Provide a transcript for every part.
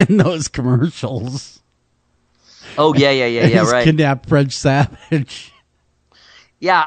in those commercials. Oh, yeah, He's right. kidnapped French Savage. Yeah,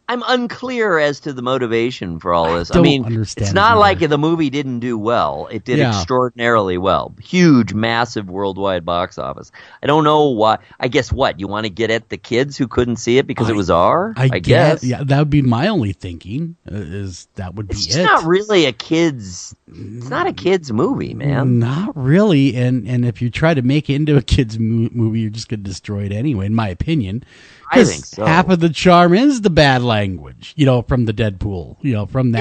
I'm unclear as to the motivation for all this. I mean, understand it's not either. like the movie didn't do well. It did extraordinarily well. Huge, massive worldwide box office. I don't know why. I guess what? You want to get at the kids who couldn't see it because it was R? I guess. Yeah, that would be my only thinking, is that would be it's not really a kid's... It's not a kid's movie, man. Not really. And if you try to make it into a kid's movie, you're just going to destroy it anyway, in my opinion. I think so. Half of the charm is the bad language, from the Deadpool, from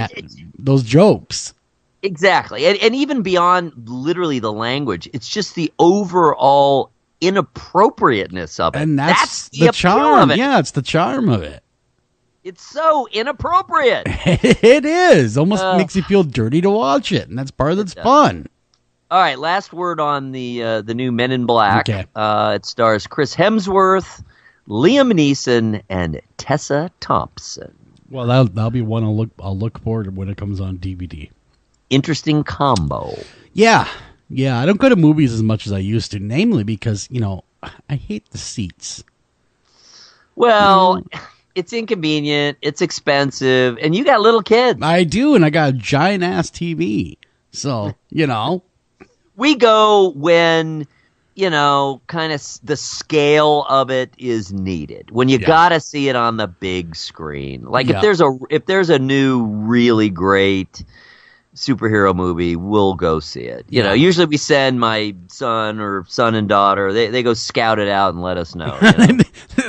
those jokes. Exactly. And even beyond literally the language, it's just the overall inappropriateness of it. And that's the charm. Yeah, it's the charm of it. It's so inappropriate. It is. Almost makes you feel dirty to watch it, and that's part of its fun. All right, last word on the new Men in Black. Okay. It stars Chris Hemsworth, Liam Neeson, and Tessa Thompson. Well, that'll be one I'll look forward to when it comes on DVD. Interesting combo. Yeah. I don't go to movies as much as I used to, namely because I hate the seats. Well, it's inconvenient, it's expensive, and you got little kids. I do, and I got a giant ass TV, so we go when. Kind of the scale of it is needed. When you gotta see it on the big screen. Like if there's a new really great superhero movie, we'll go see it. Usually we send my son and daughter. They go scout it out and let us know.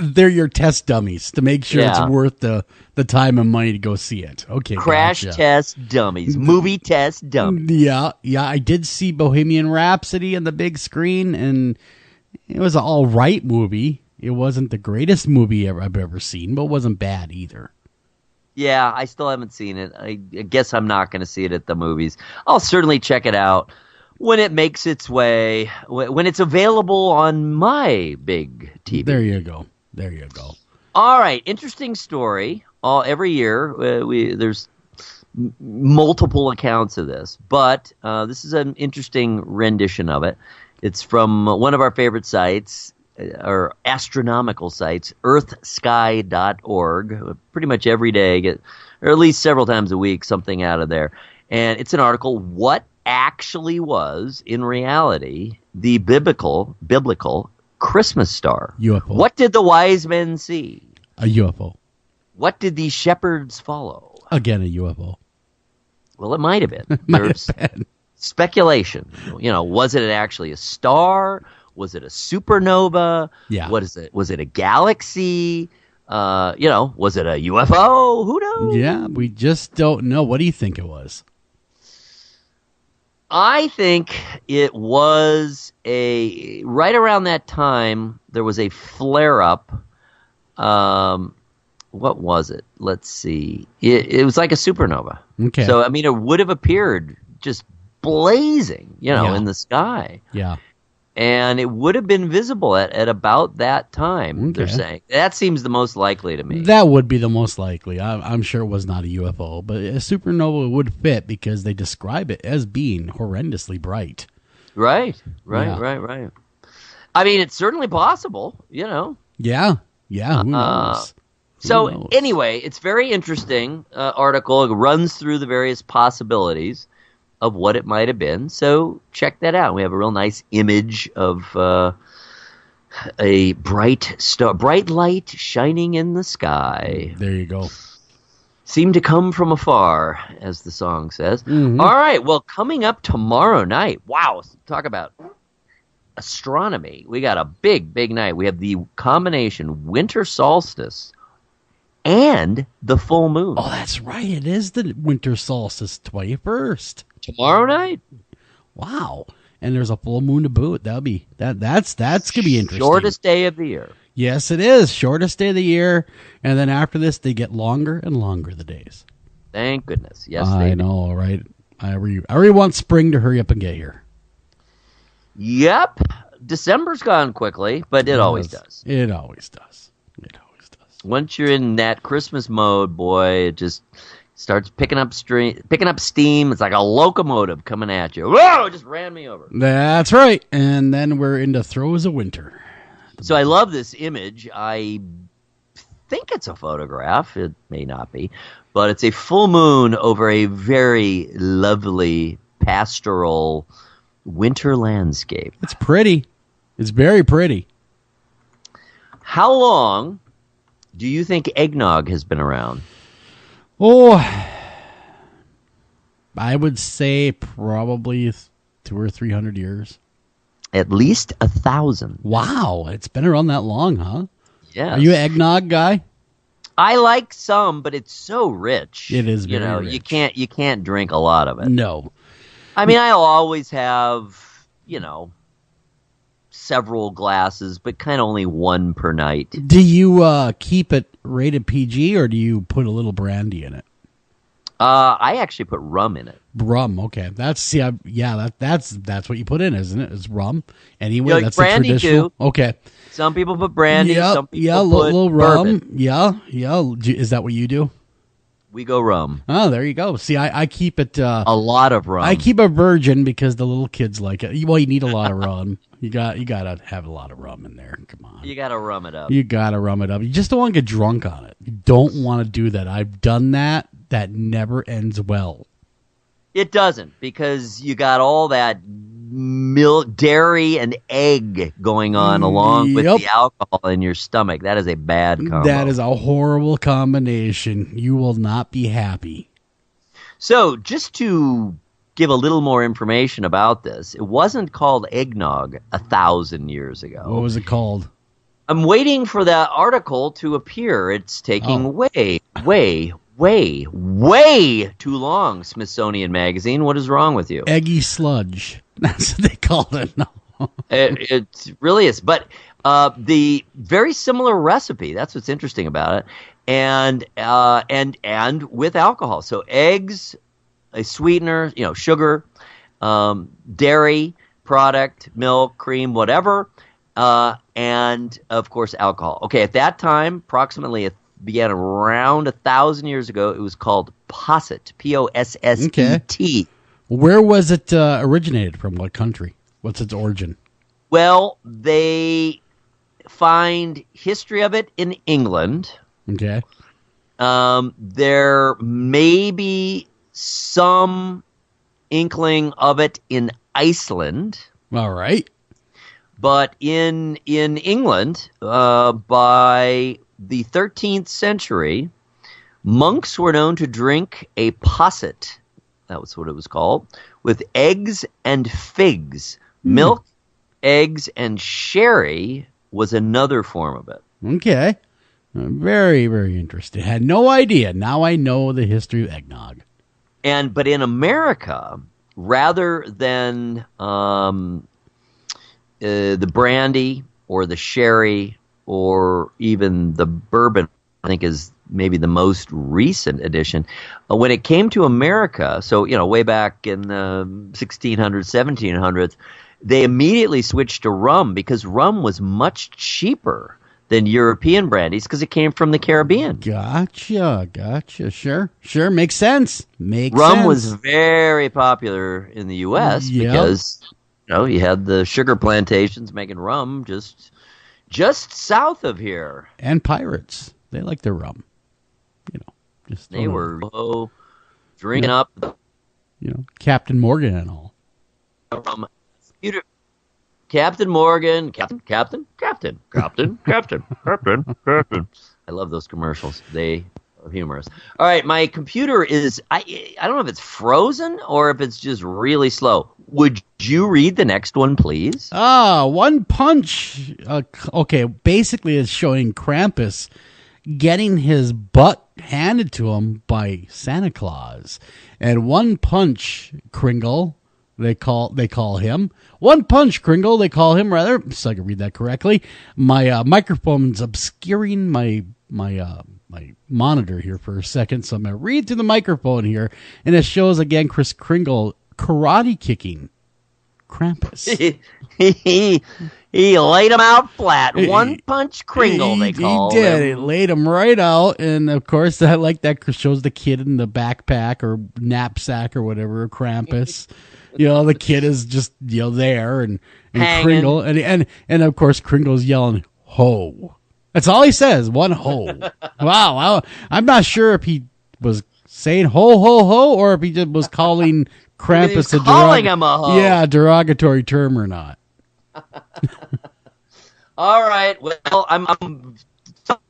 They're your test dummies to make sure it's worth the time and money to go see it. Okay, crash test dummies, movie test dummies. Yeah. I did see Bohemian Rhapsody on the big screen, and it was an all right movie. It wasn't the greatest movie I've ever seen, but it wasn't bad either. Yeah, I still haven't seen it. I guess I'm not going to see it at the movies. I'll certainly check it out when it makes its way, when it's available on my big TV. There you go. All right, interesting story. Every year, there's multiple accounts of this, but this is an interesting rendition of it. It's from one of our favorite sites, or astronomical sites, earthsky.org. Pretty much every day, or at least several times a week, something out of there. And it's an article, what actually was, in reality, the biblical Christmas star? UFO. What did the wise men see? A UFO. What did the shepherds follow? Again, a UFO. Well, it might have been. There's speculation. Was it actually a star? Was it a supernova? Yeah. What is it? Was it a galaxy? Was it a UFO? Who knows? Yeah, we just don't know. What do you think it was? I think it was right around that time, there was a flare-up. What was it? Let's see. It was like a supernova. Okay. So, it would have appeared just blazing, in the sky. Yeah. And it would have been visible at about that time, Okay. they're saying. That seems the most likely to me. That would be the most likely. I'm sure it was not a UFO, but a supernova would fit because they describe it as being horrendously bright. Right. Yeah. It's certainly possible, Yeah, who knows? So anyway, it's very interesting article. It runs through the various possibilities of what it might have been. So check that out. We have a real nice image of a bright light shining in the sky. There you go. Seemed to come from afar, as the song says. Mm-hmm. All right, well, coming up tomorrow night. Wow, talk about astronomy. We got a big night. We have the combination winter solstice and the full moon. Oh, that's right. It is the winter solstice, 21st. Tomorrow night? Wow. And there's a full moon to boot. That's gonna be interesting. Shortest day of the year. Yes, it is. Shortest day of the year. And then after this, they get longer and longer, the days. Thank goodness. Yes, I know, right? I really want spring to hurry up and get here. Yep. December's gone quickly, but it always does. It always does. Once you're in that Christmas mode, boy, it just starts picking up steam. It's like a locomotive coming at you. Whoa! It just ran me over. That's right. And then we're in the throes of winter. So I love this image. I think it's a photograph. It may not be, but it's a full moon over a very lovely pastoral winter landscape. It's pretty. It's very pretty. How long do you think eggnog has been around? Oh, I would say probably 200 or 300 years. At least 1,000. Wow, it's been around that long, huh? Yeah. Are you an eggnog guy? I like some, but it's so rich. It is very rich. You can't drink a lot of it. No. I mean, I'll always have, several glasses, but kind of only one per night. Do you keep it rated PG or do you put a little brandy in it? I actually put rum in it. Rum, okay. That's what you put in, isn't it? It's rum. Anyway, like that's brandy the traditional. too. Okay. Some people put brandy. Yep, Some people put little rum. bourbon. Yeah. Is that what you do? We go rum. Oh, there you go. See, I keep it. A lot of rum. I keep a virgin because the little kids like it. Well, you need a lot of rum. You gotta have a lot of rum in there. Come on. You gotta rum it up. You gotta rum it up. You just don't want to get drunk on it. You don't want to do that. I've done that. That never ends well. It doesn't, because you got all that milk, dairy, and egg going on along with the alcohol in your stomach. That is a bad combo. That is a horrible combination. You will not be happy. So, just to give a little more information about this, it wasn't called eggnog 1,000 years ago. What was it called? I'm waiting for that article to appear. It's taking way too long, Smithsonian Magazine. What is wrong with you? Eggy sludge. That's what they called it. No. It really is. But the very similar recipe, that's what's interesting about it, and with alcohol. So eggs, a sweetener, sugar, dairy product, milk, cream, whatever, and, of course, alcohol. Okay, at that time, began around 1,000 years ago. It was called posset, Posset. Okay. Where was it originated from? What country? What's its origin? Well, they find history of it in England. Okay. There may be some inkling of it in Iceland. All right. But in England, by the 13th century, monks were known to drink a posset, that was what it was called, with eggs and figs. Milk, eggs, and sherry was another form of it. Okay. Very, very interesting. Had no idea. Now I know the history of eggnog. But in America, rather than the brandy or the sherry or even the bourbon, I think is maybe the most recent addition. When it came to America, so, way back in the 1600s, 1700s, they immediately switched to rum because rum was much cheaper than European brandies because it came from the Caribbean. Gotcha. Sure. Makes sense. Rum was very popular in the U.S. because, you had the sugar plantations making rum just south of here. And pirates. They like their rum. They were drinking up. Captain Morgan and all. Captain Morgan, Captain. I love those commercials. They are humorous. All right, my computer is, I don't know if it's frozen or if it's just really slow. Would you read the next one, please? One Punch. Okay, basically it's showing Krampus getting his butt handed to him by Santa Claus. And One Punch Kringle, they call him. One Punch Kringle, they call him, rather, so I can read that correctly. My microphone's obscuring my monitor here for a second, so I'm going to read through the microphone here, and it shows, again, Kris Kringle karate kicking Krampus. He laid him out flat. One punch Kringle, they called him. He did. He laid him right out. And, of course, that shows the kid in the backpack or knapsack or whatever, Krampus. The kid is just, there. And Kringle. And, of course, Kringle's yelling, ho. That's all he says, one ho. Wow. I'm not sure if he was saying ho, ho, ho, or if he just was calling Krampus a derogatory term or not. All right. Well, I'm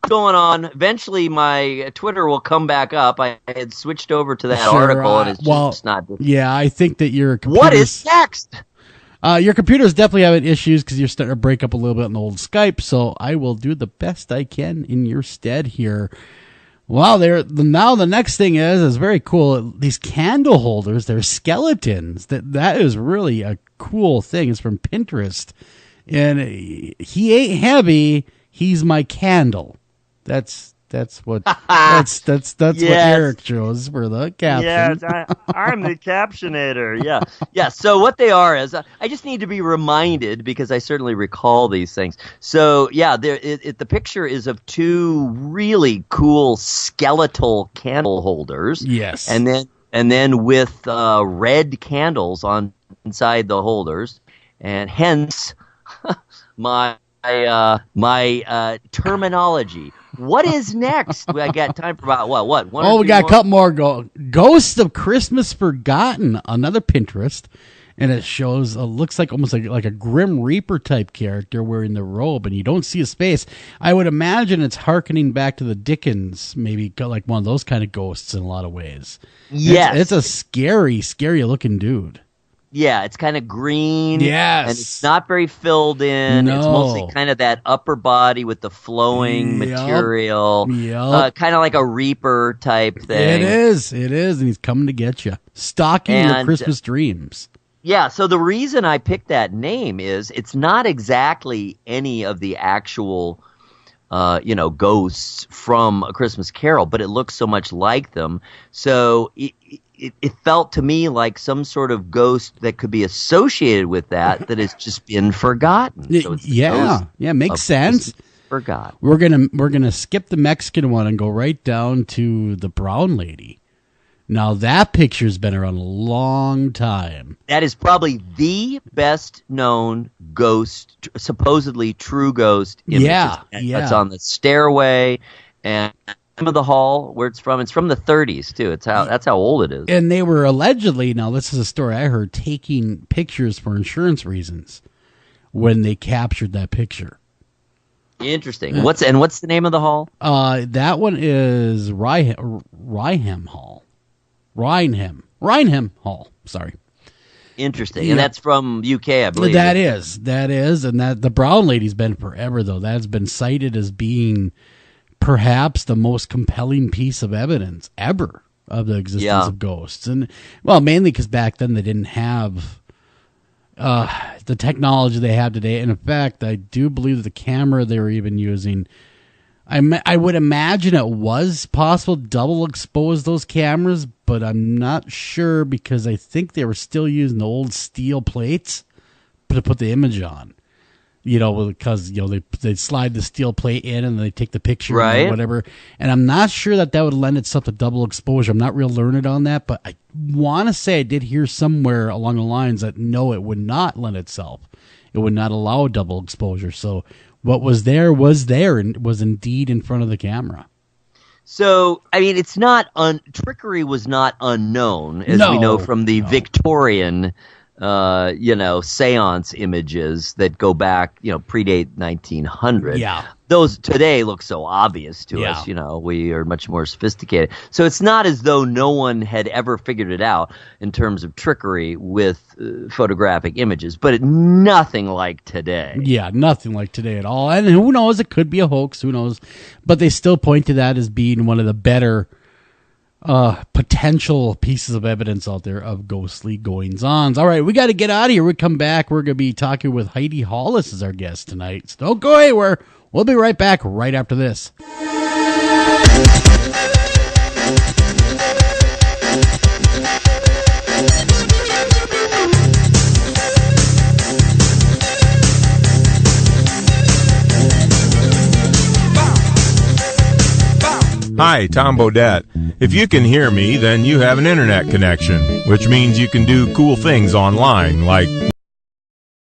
going on. Eventually, my Twitter will come back up. I had switched over to that article, and it's just not. Yeah, I think that your computer's... What is next? Your computer's definitely having issues because you're starting to break up a little bit in the old Skype, so I will do the best I can in your stead here. Wow, now the next thing is very cool. These candle holders, they're skeletons. That is really a cool thing. It's from Pinterest. And he ain't heavy, he's my candle. That's what what Eric chose for the caption. Yes, I'm the captionator. Yeah. So what they are is I just need to be reminded because I certainly recall these things. So yeah, the picture is of two really cool skeletal candle holders. Yes, and then with red candles on inside the holders, and hence my terminology. What is next? I got time for about what? We got a couple more. Ghost of Christmas Forgotten, another Pinterest, and it shows looks like almost like a Grim Reaper type character wearing the robe, and you don't see his face. I would imagine it's hearkening back to the Dickens, maybe like one of those kind of ghosts in a lot of ways. Yes, it's a scary looking dude. Yeah, it's kind of green. Yes. And it's not very filled in. No. It's mostly kind of that upper body with the flowing material. Yep. Kind of like a Reaper type thing. It is. And he's coming to get you. Stalking your Christmas dreams. Yeah, so the reason I picked that name is it's not exactly any of the actual ghosts from A Christmas Carol, but it looks so much like them. So it felt to me like some sort of ghost that could be associated with that has just been forgotten. So it's makes sense. Forgot. We're gonna skip the Mexican one and go right down to the brown lady. Now that picture's been around a long time. That is probably the best known ghost, supposedly true ghost image. Yeah. It's on the stairway and of the hall where it's from. It's from the 30s too. That's how old it is. And they were allegedly, now this is a story I heard, taking pictures for insurance reasons when they captured that picture. Interesting. What's the name of the hall? That one is Rynham Hall. Rynham Hall. Sorry. Interesting. Yeah. And that's from UK, I believe. That is. And that the brown lady's been forever though. That's been cited as being perhaps the most compelling piece of evidence ever of the existence of ghosts. And, well, mainly because back then they didn't have the technology they have today. And, in fact, I do believe the camera they were even using, I would imagine it was possible to double expose those cameras, but I'm not sure because I think they were still using the old steel plates to put the image on. Because they slide the steel plate in and they take the picture or whatever. And I'm not sure that would lend itself to double exposure. I'm not real learned on that, but I want to say I did hear somewhere along the lines that no, it would not lend itself. It would not allow double exposure. So what was there and was indeed in front of the camera. So, I mean, it's not trickery was not unknown, as we know from the Victorian seance images that go back, predate 1900. Yeah. Those today look so obvious to us, we are much more sophisticated. So it's not as though no one had ever figured it out in terms of trickery with photographic images, but nothing like today. Yeah, nothing like today at all. And who knows, it could be a hoax, who knows. But they still point to that as being one of the better potential pieces of evidence out there of ghostly goings-ons. All right, we got to get out of here. We come back. We're going to be talking with Heidi Hollis as our guest tonight. So don't go anywhere. We'll be right back right after this. Hi, Tom Bodette. If you can hear me, then you have an internet connection, which means you can do cool things online, like